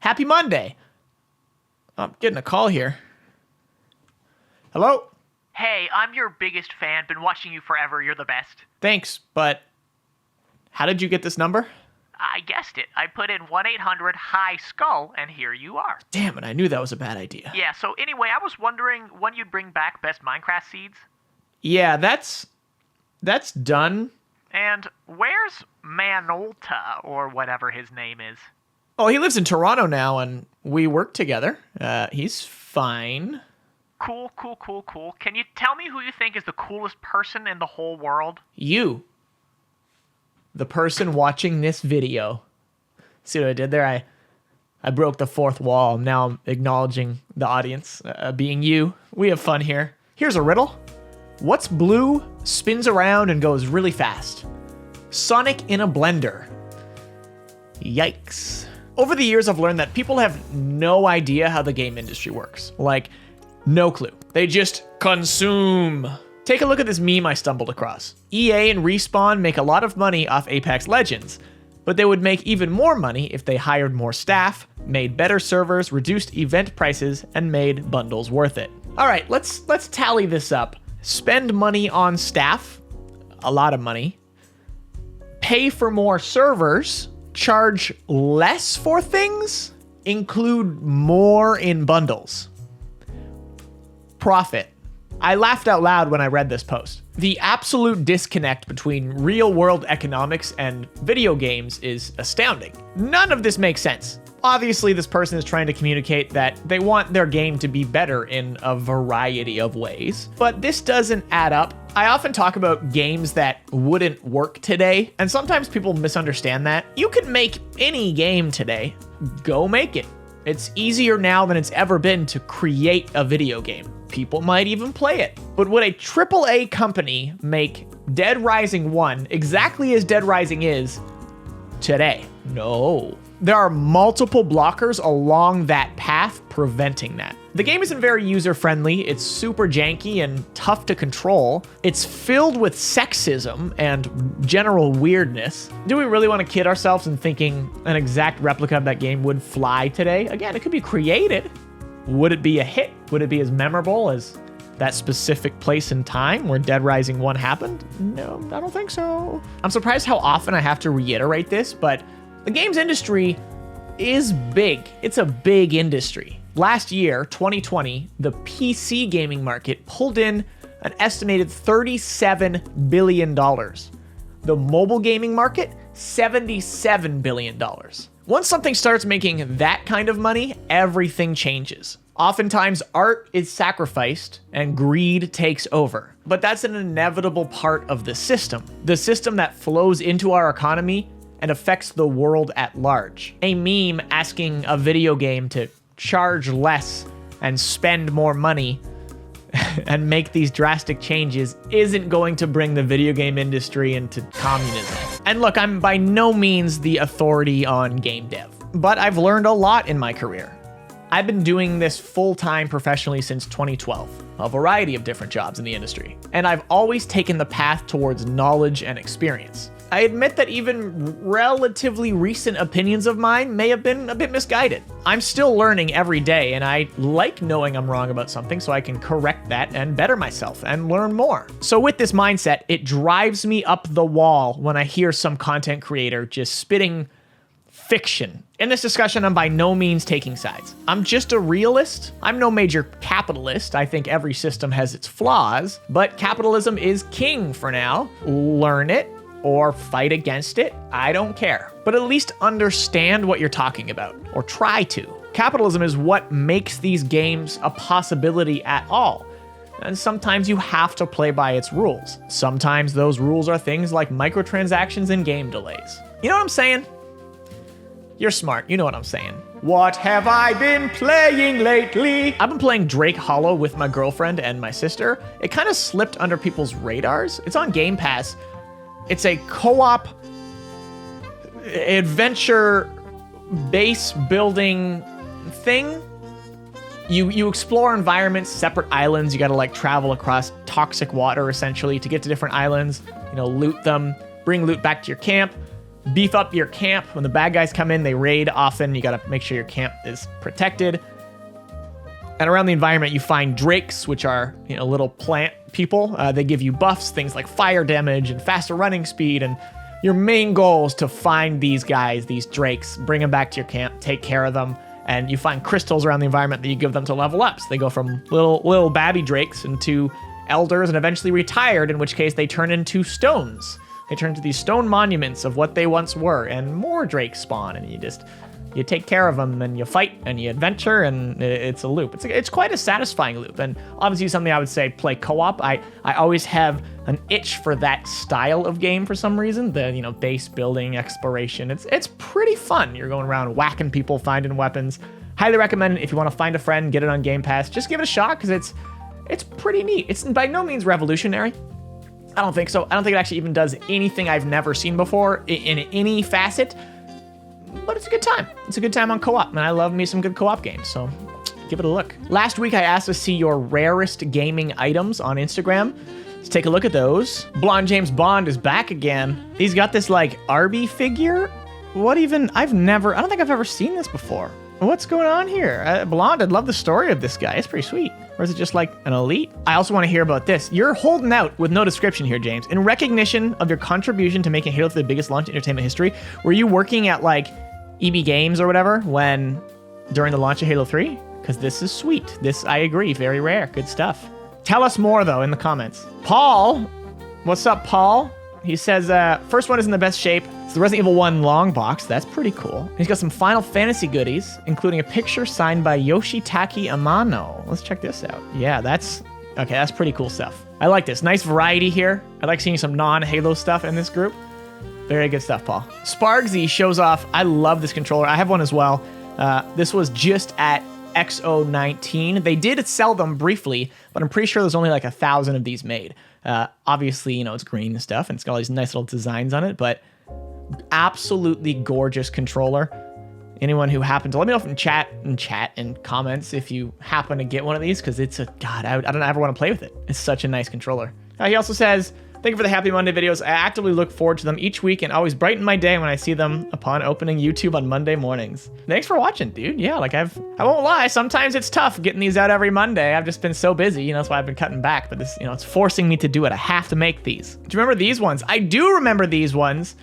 Happy Monday. I'm getting a call here. Hello? Hey, I'm your biggest fan. Been watching you forever. You're the best. Thanks, but how did you get this number? I guessed it. I put in 1-800-HIGH-SKULL, and here you are. Damn it, I knew that was a bad idea. Yeah, so anyway, I was wondering when you'd bring back Best Minecraft Seeds. Yeah, that's done. And where's Manolta, or whatever his name is? Oh, he lives in Toronto now, and we work together. He's fine. Cool. Can you tell me who you think is the coolest person in the whole world? You. The person watching this video. See what I did there? I broke the fourth wall. Now I'm acknowledging the audience, being you. We have fun here. Here's a riddle. What's blue, spins around, and goes really fast? Sonic in a blender. Yikes. Over the years, I've learned that people have no idea how the game industry works. Like, no clue. They just consume. Take a look at this meme I stumbled across. EA and Respawn make a lot of money off Apex Legends, but they would make even more money if they hired more staff, made better servers, reduced event prices, and made bundles worth it. All right, let's tally this up. Spend money on staff, a lot of money. Pay for more servers, charge less for things, include more in bundles. Profit. I laughed out loud when I read this post. The absolute disconnect between real-world economics and video games is astounding. None of this makes sense. Obviously, this person is trying to communicate that they want their game to be better in a variety of ways, but this doesn't add up. I often talk about games that wouldn't work today, and sometimes people misunderstand that. You can make any game today. Go make it. It's easier now than it's ever been to create a video game. People might even play it. But would a AAA company make Dead Rising 1 exactly as Dead Rising is today? No. There are multiple blockers along that path preventing that. The game isn't very user-friendly, it's super janky and tough to control. It's filled with sexism and general weirdness. Do we really want to kid ourselves in thinking an exact replica of that game would fly today? Again, it could be created. Would it be a hit? Would it be as memorable as that specific place and time where Dead Rising 1 happened? No, I don't think so. I'm surprised how often I have to reiterate this, but the games industry is big. It's a big industry. Last year, 2020, the PC gaming market pulled in an estimated $37 billion. The mobile gaming market, $77 billion. Once something starts making that kind of money, everything changes. Oftentimes, art is sacrificed and greed takes over. But that's an inevitable part of the system that flows into our economy and affects the world at large. A meme asking a video game to charge less and spend more money and make these drastic changes isn't going to bring the video game industry into communism. And look, I'm by no means the authority on game dev, but I've learned a lot in my career. I've been doing this full-time professionally since 2012, a variety of different jobs in the industry, and I've always taken the path towards knowledge and experience. I admit that even relatively recent opinions of mine may have been a bit misguided. I'm still learning every day, and I like knowing I'm wrong about something so I can correct that and better myself and learn more. So with this mindset, it drives me up the wall when I hear some content creator just spitting fiction. In this discussion, I'm by no means taking sides. I'm just a realist. I'm no major capitalist. I think every system has its flaws, but capitalism is king for now. Learn it or fight against it, I don't care. But at least understand what you're talking about, or try to. Capitalism is what makes these games a possibility at all. And sometimes you have to play by its rules. Sometimes those rules are things like microtransactions and game delays. You know what I'm saying? You're smart, you know what I'm saying. What have I been playing lately? I've been playing Drake Hollow with my girlfriend and my sister. It kind of slipped under people's radars. It's on Game Pass. It's a co-op adventure base building thing. You explore environments, separate islands. You gotta like travel across toxic water essentially to get to different islands, loot them, bring loot back to your camp. beef up your camp. When the bad guys come in, they raid often. You got to make sure your camp is protected. And around the environment, you find drakes, which are, little plant people. They give you buffs, things like fire damage and faster running speed. And your main goal is to find these guys, these drakes, bring them back to your camp, take care of them. And you find crystals around the environment that you give them to level up. So they go from little babby drakes into elders and eventually retired, in which case they turn into stones. They turn into these stone monuments of what they once were, and more drakes spawn, and you take care of them, and you fight, and you adventure, and it's a loop. It's quite a satisfying loop, and obviously something I would say play co-op. I always have an itch for that style of game for some reason. The base building, exploration. It's pretty fun. You're going around whacking people, finding weapons. Highly recommend it if you want to find a friend, get it on Game Pass. Just give it a shot because it's pretty neat. It's by no means revolutionary. I don't think so. I don't think it actually even does anything I've never seen before in any facet. But it's a good time. It's a good time on co-op, and I love me some good co-op games, so give it a look. Last week, I asked to see your rarest gaming items on Instagram. Let's take a look at those. Blonde James Bond is back again. He's got this, Arby figure. I don't think I've ever seen this before. What's going on here? Blonde, I'd love the story of this guy. It's pretty sweet. Or is it just an elite? I also want to hear about this. You're holding out with no description here, James. In recognition of your contribution to making Halo 3 the biggest launch in entertainment history, were you working at EB Games or whatever during the launch of Halo 3? Because this is sweet. This, I agree, very rare. Good stuff. Tell us more, though, in the comments. Paul, what's up, Paul? He says, first one is in the best shape. It's the Resident Evil 1 long box. That's pretty cool. He's got some Final Fantasy goodies, including a picture signed by Yoshitaki Amano. Let's check this out. Yeah, that's pretty cool stuff. I like this. Nice variety here. I like seeing some non-Halo stuff in this group. Very good stuff, Paul. Spargsy shows off. I love this controller. I have one as well. This was just at XO19. They did sell them briefly, but I'm pretty sure there's only 1,000 of these made. Obviously, it's green and stuff, and it's got all these nice little designs on it, but absolutely gorgeous controller. Anyone who happened to let me know in chat and comments if you happen to get one of these, because it's I don't ever want to play with it. It's such a nice controller. He also says, thank you for the Happy Monday videos. I actively look forward to them each week and always brighten my day when I see them upon opening YouTube on Monday mornings. Thanks for watching, dude. Yeah, I won't lie. Sometimes it's tough getting these out every Monday. I've just been so busy. That's why I've been cutting back. But this, it's forcing me to do it. I have to make these. Do you remember these ones? I do remember these ones.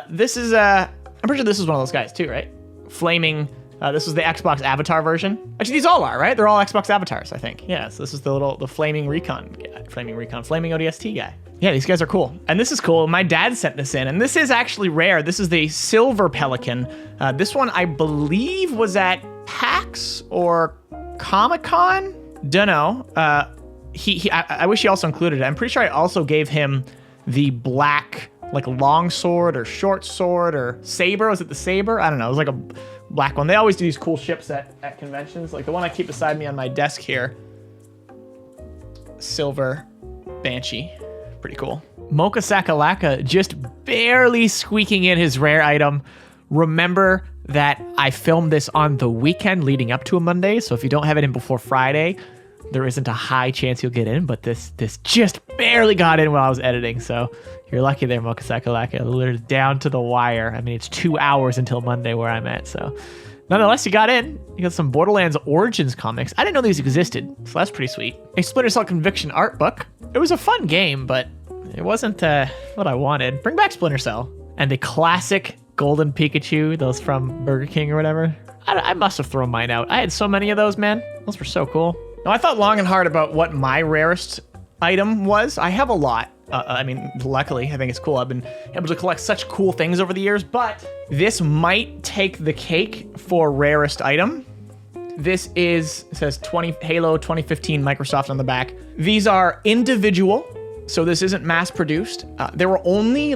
This is, I'm pretty sure this is one of those guys too, right? Flaming. This was the Xbox Avatar version. Actually, these all are, right? They're all Xbox Avatars, I think. Yeah, so this is the Flaming Recon guy. Flaming ODST guy. Yeah, these guys are cool. And this is cool. My dad sent this in, and this is actually rare. This is the Silver Pelican. This one, I believe, was at PAX or Comic-Con? Dunno. I wish he also included it. I'm pretty sure I also gave him the black, long sword or short sword or saber. Was it the saber? I don't know. It was a black one. They always do these cool ships at conventions. The one I keep beside me on my desk here. Silver Banshee. Pretty cool. Mocha Sakalaka just barely squeaking in his rare item. Remember that I filmed this on the weekend leading up to a Monday, so if you don't have it in before Friday, there isn't a high chance you'll get in, but this just barely got in while I was editing, so you're lucky there, Mocha Sakalaka. Literally down to the wire. I mean, it's 2 hours until Monday where I'm at, so nonetheless, you got in. You got some Borderlands Origins comics. I didn't know these existed, so that's pretty sweet. A Splinter Cell Conviction art book. It was a fun game, but it wasn't what I wanted. Bring back Splinter Cell. And the classic Golden Pikachu, those from Burger King or whatever. I must have thrown mine out. I had so many of those, man. Those were so cool. Now, I thought long and hard about what my rarest item was. I have a lot. Luckily, I think it's cool. I've been able to collect such cool things over the years, but this might take the cake for rarest item. This it says Halo 2015 Microsoft on the back. These are individual, so this isn't mass produced. There were only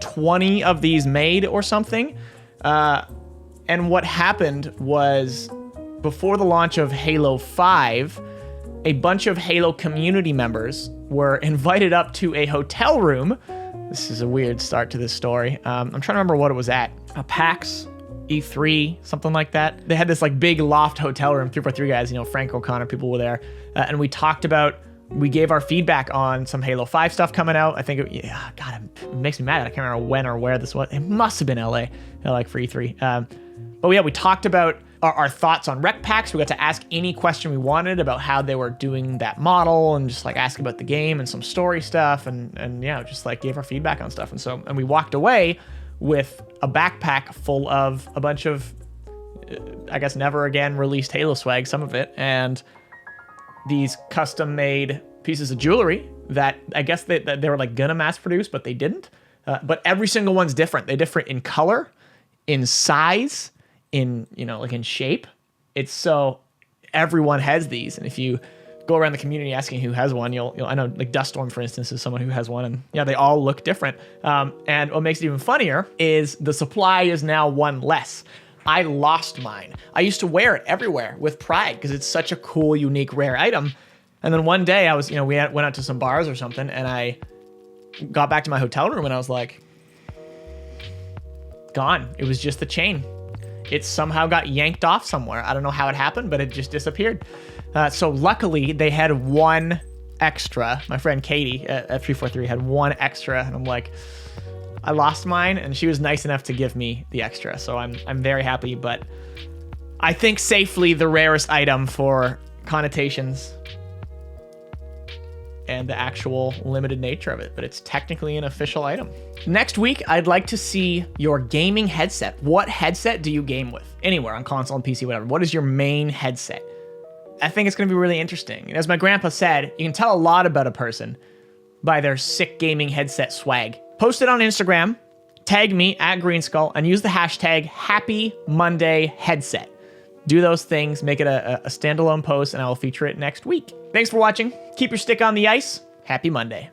20 of these made or something. And what happened was, before the launch of Halo 5, a bunch of Halo community members were invited up to a hotel room. This is a weird start to this story. I'm trying to remember what it was at. A PAX, E3, something like that. They had this big loft hotel room, 3x3 guys, Frank O'Connor, people were there. And we talked about We gave our feedback on some Halo 5 stuff coming out. I think, it makes me mad. I can't remember when or where this was. It must have been LA, like for E3. But yeah, we talked about our thoughts on rec packs. We got to ask any question we wanted about how they were doing that model and just like ask about the game and some story stuff. And yeah, just like gave our feedback on stuff. And we walked away with a backpack full of a bunch of, I guess, never again released Halo swag, some of it, and these custom made pieces of jewelry that I guess they were like gonna mass produce, but they didn't. But every single one's different. They're different in color, in size, in, like in shape. It's so everyone has these. And if you go around the community asking who has one, you'll I know like Duststorm, for instance, is someone who has one, and yeah, they all look different. And what makes it even funnier is the supply is now one less. I lost mine. I used to wear it everywhere with pride because it's such a cool, unique, rare item. And then one day I was, we went out to some bars or something, and I got back to my hotel room and I was like, gone. It was just the chain. It somehow got yanked off somewhere. I don't know how it happened, but it just disappeared. So luckily they had one extra. My friend Katie at 343 had one extra, and I'm like, I lost mine, and she was nice enough to give me the extra. So I'm very happy, but I think safely the rarest item for connotations and the actual limited nature of it, but it's technically an official item. Next week, I'd like to see your gaming headset. What headset do you game with? Anywhere, on console and PC, whatever. What is your main headset? I think it's gonna be really interesting. And as my grandpa said, you can tell a lot about a person by their sick gaming headset swag. Post it on Instagram, tag me at Greenskull, and use the hashtag Happy Monday Headset. Do those things, make it a standalone post, and I will feature it next week. Thanks for watching. Keep your stick on the ice. Happy Monday.